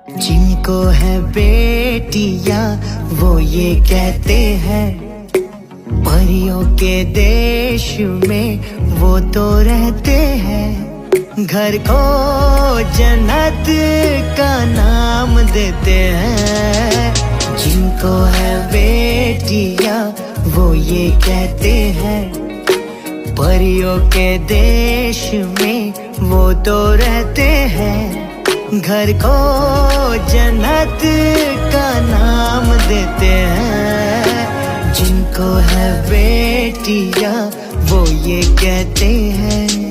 जिनको है बेटियां वो ये कहते हैं, परियों के देश में वो तो रहते हैं। घर को जन्नत का नाम देते हैं। जिनको है बेटियां वो ये कहते हैं, परियों के देश में वो तो रहते हैं। घर को जन्नत का नाम देते हैं। जिनको है बेटियां वो ये कहते हैं।